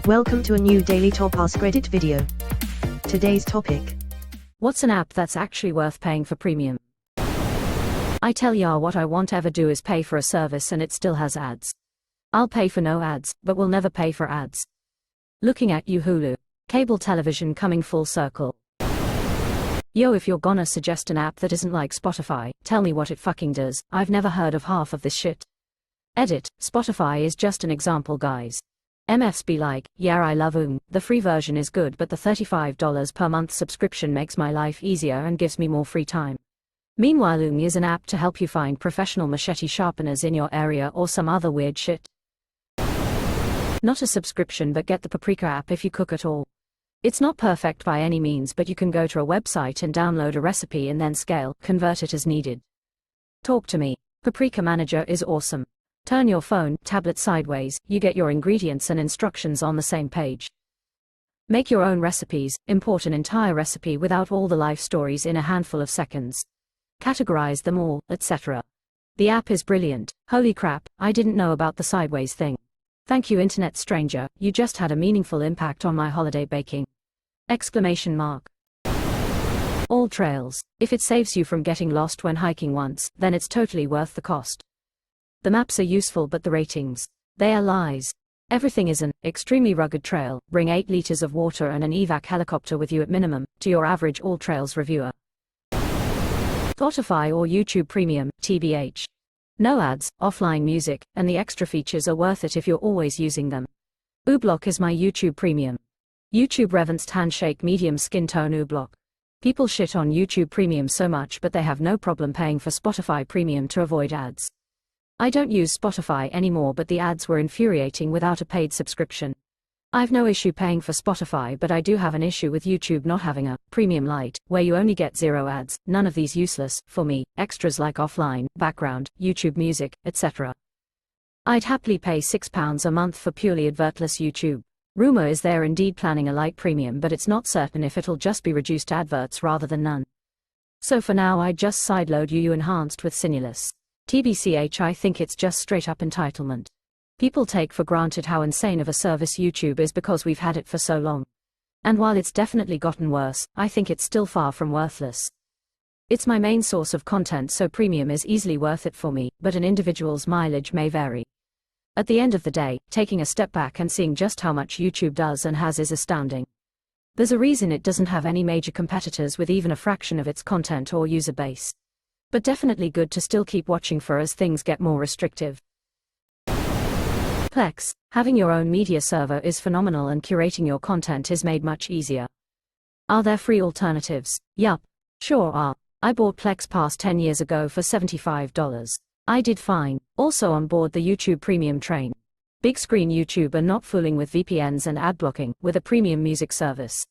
Welcome to a new daily top AskReddit video. Today's topic. What's an app that's actually worth paying for premium? I tell ya what I won't ever do is pay for a service and it still has ads. I'll pay for no ads, but will never pay for ads. Looking at you Hulu. Cable television coming full circle. Yo, if you're gonna suggest an app that isn't like Spotify, tell me what it fucking does. I've never heard of half of this shit. Edit. Spotify is just an example, guys. MFs be like, yeah, I love the free version is good, but the $35 per month subscription makes my life easier and gives me more free time. Meanwhile, is an app to help you find professional machete sharpeners in your area or some other weird shit. Not a subscription, but get the Paprika app if you cook at all. It's not perfect by any means, but you can go to a website and download a recipe and then convert it as needed. Talk to me. Paprika Manager is awesome. Turn your phone, tablet sideways, you get your ingredients and instructions on the same page. Make your own recipes, import an entire recipe without all the life stories in a handful of seconds. Categorize them all, etc. The app is brilliant. Holy crap, I didn't know about the sideways thing. Thank you, internet stranger, you just had a meaningful impact on my holiday baking. Exclamation mark. All trails. If it saves you from getting lost when hiking once, then it's totally worth the cost. The maps are useful, but the ratings, they are lies. Everything is an extremely rugged trail. Bring 8 liters of water and an evac helicopter with you at minimum, to your average all trails reviewer. Spotify or YouTube Premium, TBH. No ads, offline music, and the extra features are worth it if you're always using them. uBlock is my YouTube Premium. YouTube Revanced Handshake Medium Skin Tone uBlock. People shit on YouTube Premium so much, but they have no problem paying for Spotify Premium to avoid ads. I don't use Spotify anymore, but the ads were infuriating without a paid subscription. I've no issue paying for Spotify, but I do have an issue with YouTube not having a Premium Lite, where you only get 0 ads. None of these useless, for me, extras like offline, background, YouTube music, etc. I'd happily pay £6 a month for purely advertless YouTube. Rumor is they're indeed planning a Lite Premium, but it's not certain if it'll just be reduced adverts rather than none. So for now I just sideload UU enhanced with Sinulus. TBCH, I think it's just straight up entitlement. People take for granted how insane of a service YouTube is because we've had it for so long. And while it's definitely gotten worse, I think it's still far from worthless. It's my main source of content, so premium is easily worth it for me, but an individual's mileage may vary. At the end of the day, taking a step back and seeing just how much YouTube does and has is astounding. There's a reason it doesn't have any major competitors with even a fraction of its content or user base. But definitely good to still keep watching for as things get more restrictive. Plex. Having your own media server is phenomenal, and curating your content is made much easier. Are there free alternatives? Yup. Sure are. I bought Plex Pass 10 years ago for $75. I did fine. Also on board the YouTube Premium train. Big screen YouTube and not fooling with VPNs and ad blocking, with a premium music service.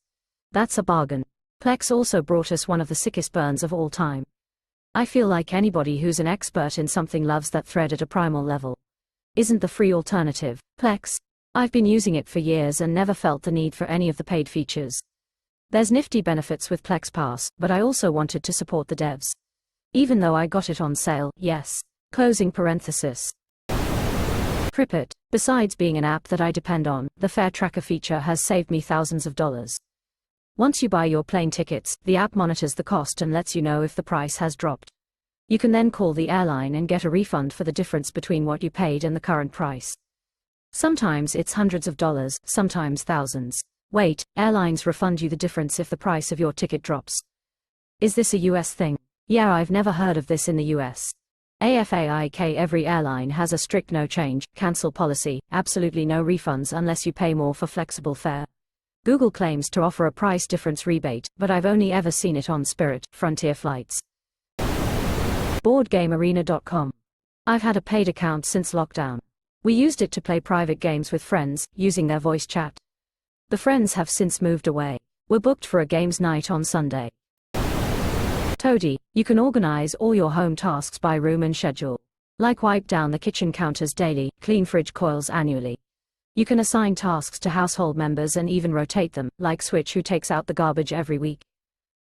That's a bargain. Plex also brought us one of the sickest burns of all time. I feel like anybody who's an expert in something loves that thread at a primal level. Isn't the free alternative, Plex? I've been using it for years and never felt the need for any of the paid features. There's nifty benefits with Plex Pass, but I also wanted to support the devs. Even though I got it on sale, yes. Closing parenthesis. Pripit. Besides being an app that I depend on, the fare tracker feature has saved me thousands of dollars. Once you buy your plane tickets, the app monitors the cost and lets you know if the price has dropped. You can then call the airline and get a refund for the difference between what you paid and the current price. Sometimes it's hundreds of dollars, sometimes thousands. Wait, airlines refund you the difference if the price of your ticket drops. Is this a US thing? Yeah, I've never heard of this in the US. AFAIK. Every airline has a strict no change, cancel policy, absolutely no refunds unless you pay more for flexible fare. Google claims to offer a price difference rebate, but I've only ever seen it on Spirit, Frontier flights. BoardGameArena.com. I've had a paid account since lockdown. We used it to play private games with friends, using their voice chat. The friends have since moved away. We're booked for a games night on Sunday. Toady. You can organize all your home tasks by room and schedule. Like wipe down the kitchen counters daily, clean fridge coils annually. You can assign tasks to household members and even rotate them, like Switch, who takes out the garbage every week.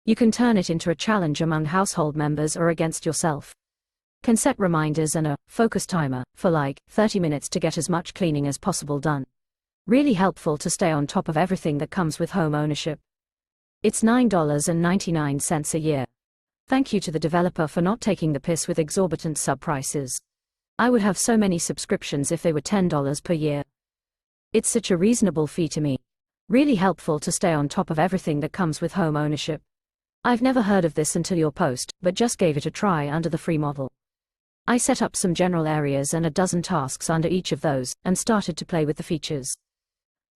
You can turn it into a challenge among household members or against yourself. Can set reminders and a focus timer for like 30 minutes to get as much cleaning as possible done. Really helpful to stay on top of everything that comes with home ownership. It's $9.99 a year. Thank you to the developer for not taking the piss with exorbitant sub-prices. I would have so many subscriptions if they were $10 per year. It's such a reasonable fee to me. Really helpful to stay on top of everything that comes with home ownership. I've never heard of this until your post, but just gave it a try under the free model. I set up some general areas and a dozen tasks under each of those, and started to play with the features.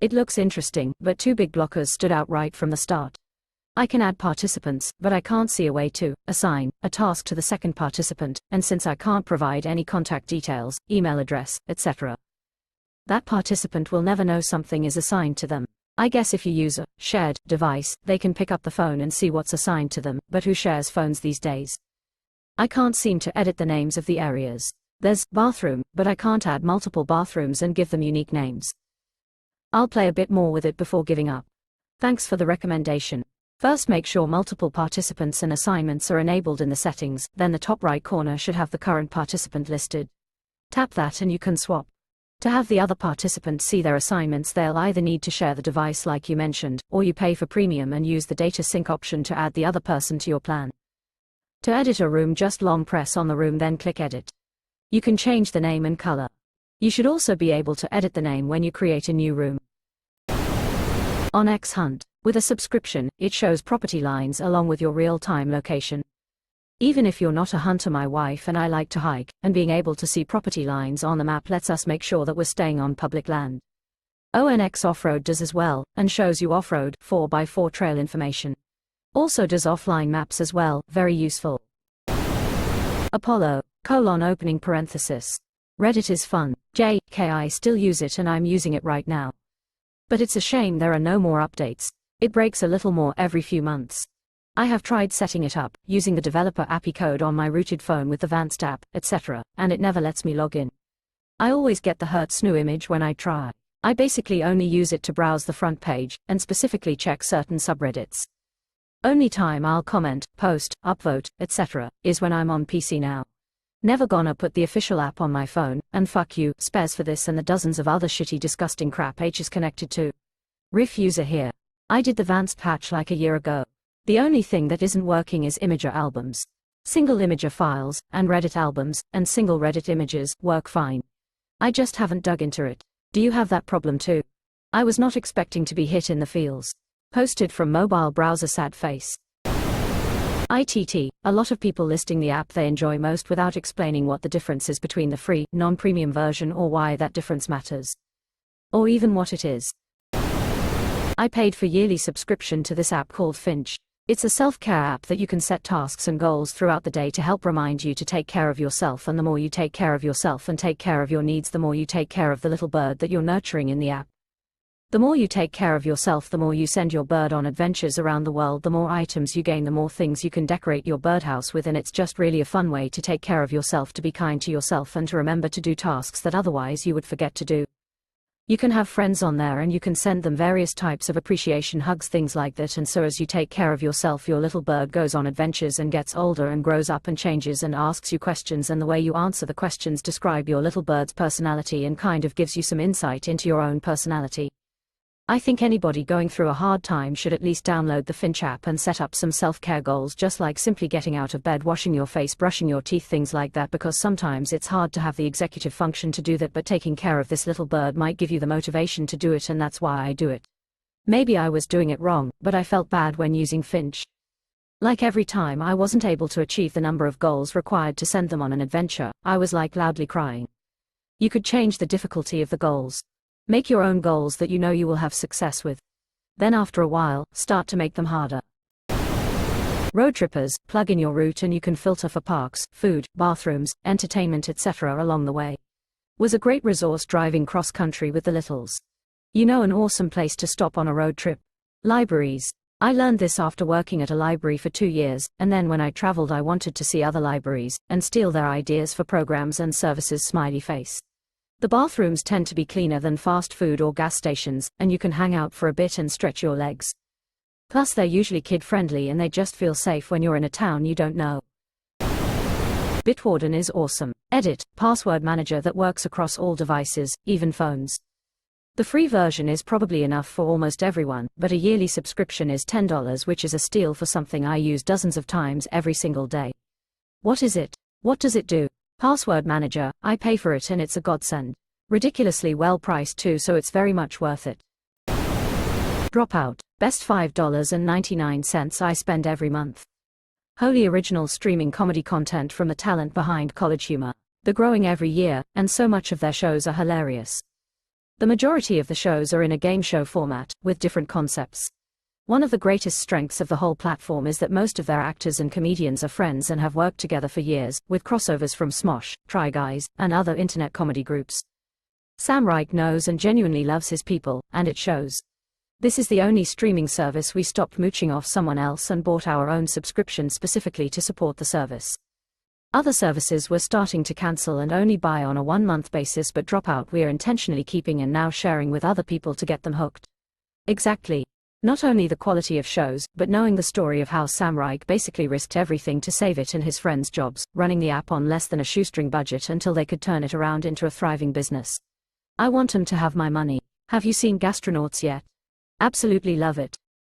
It looks interesting, but two big blockers stood out right from the start. I can add participants, but I can't see a way to assign a task to the second participant, and since I can't provide any contact details, email address, etc., that participant will never know something is assigned to them. I guess if you use a shared device, they can pick up the phone and see what's assigned to them, but who shares phones these days? I can't seem to edit the names of the areas. There's bathroom, but I can't add multiple bathrooms and give them unique names. I'll play a bit more with it before giving up. Thanks for the recommendation. First, make sure multiple participants and assignments are enabled in the settings, then the top right corner should have the current participant listed. Tap that and you can swap. To have the other participant see their assignments, they'll either need to share the device like you mentioned, or you pay for premium and use the data sync option to add the other person to your plan. To edit a room, just long press on the room then click edit. You can change the name and color. You should also be able to edit the name when you create a new room. On X Hunt, with a subscription, it shows property lines along with your real-time location. Even if you're not a hunter, my wife and I like to hike, and being able to see property lines on the map lets us make sure that we're staying on public land. ONX Off-Road does as well, and shows you off-road 4x4 trail information. Also does offline maps as well, very useful. Apollo, opening parenthesis. Reddit is fun. I still use it and I'm using it right now. But it's a shame there are no more updates. It breaks a little more every few months. I have tried setting it up, using the developer API code on my rooted phone with the Vanced app, etc., and it never lets me log in. I always get the Hurt Snoo image when I try. I basically only use it to browse the front page, and specifically check certain subreddits. Only time I'll comment, post, upvote, etc., is when I'm on PC now. Never gonna put the official app on my phone, and fuck you, Spez, for this and the dozens of other shitty disgusting crap H is connected to. Riff user here. I did the Vanced patch like a year ago. The only thing that isn't working is Imager albums. Single Imager files, and Reddit albums, and single Reddit images, work fine. I just haven't dug into it. Do you have that problem too? I was not expecting to be hit in the feels. Posted from mobile browser, sad face. ITT, a lot of people listing the app they enjoy most without explaining what the difference is between the free, non-premium version or why that difference matters. Or even what it is. I paid for yearly subscription to this app called Finch. It's a self-care app that you can set tasks and goals throughout the day to help remind you to take care of yourself, and the more you take care of yourself and take care of your needs, the more you take care of the little bird that you're nurturing in the app. The more you take care of yourself, the more you send your bird on adventures around the world, the more items you gain, the more things you can decorate your birdhouse with, and it's just really a fun way to take care of yourself, to be kind to yourself, and to remember to do tasks that otherwise you would forget to do. You can have friends on there and you can send them various types of appreciation hugs, things like that, and so as you take care of yourself, your little bird goes on adventures and gets older and grows up and changes and asks you questions, and the way you answer the questions describe your little bird's personality and kind of gives you some insight into your own personality. I think anybody going through a hard time should at least download the Finch app and set up some self-care goals, just like simply getting out of bed, washing your face, brushing your teeth, things like that, because sometimes it's hard to have the executive function to do that, but taking care of this little bird might give you the motivation to do it, and that's why I do it. Maybe I was doing it wrong, but I felt bad when using Finch. Like every time I wasn't able to achieve the number of goals required to send them on an adventure, I was like loudly crying. You could change the difficulty of the goals. Make your own goals that you know you will have success with. Then after a while, start to make them harder. Road trippers, plug in your route and you can filter for parks, food, bathrooms, entertainment, etc. along the way. Was a great resource driving cross-country with the littles. You know, an awesome place to stop on a road trip. Libraries. I learned this after working at a library for 2 years, and then when I traveled I wanted to see other libraries, and steal their ideas for programs and services, smiley face. The bathrooms tend to be cleaner than fast food or gas stations, and you can hang out for a bit and stretch your legs. Plus they're usually kid-friendly and they just feel safe when you're in a town you don't know. Bitwarden is awesome. Edit, password manager that works across all devices, even phones. The free version is probably enough for almost everyone, but a yearly subscription is $10, which is a steal for something I use dozens of times every single day. What is it? What does it do? Password Manager. I pay for it and it's a godsend. Ridiculously well priced too, so it's very much worth it. Dropout. Best $5.99 I spend every month. Wholly original streaming comedy content from the talent behind College Humor. They're growing every year, and so much of their shows are hilarious. The majority of the shows are in a game show format, with different concepts. One of the greatest strengths of the whole platform is that most of their actors and comedians are friends and have worked together for years, with crossovers from Smosh, Try Guys, and other internet comedy groups. Sam Reich knows and genuinely loves his people, and it shows. This is the only streaming service we stopped mooching off someone else and bought our own subscription specifically to support the service. Other services we're starting to cancel and only buy on a 1-month basis, but Dropout we are intentionally keeping and now sharing with other people to get them hooked. Exactly. Not only the quality of shows, but knowing the story of how Sam Reich basically risked everything to save it and his friends' jobs, running the app on less than a shoestring budget until they could turn it around into a thriving business. I want him to have my money. Have you seen Gastronauts yet? Absolutely love it.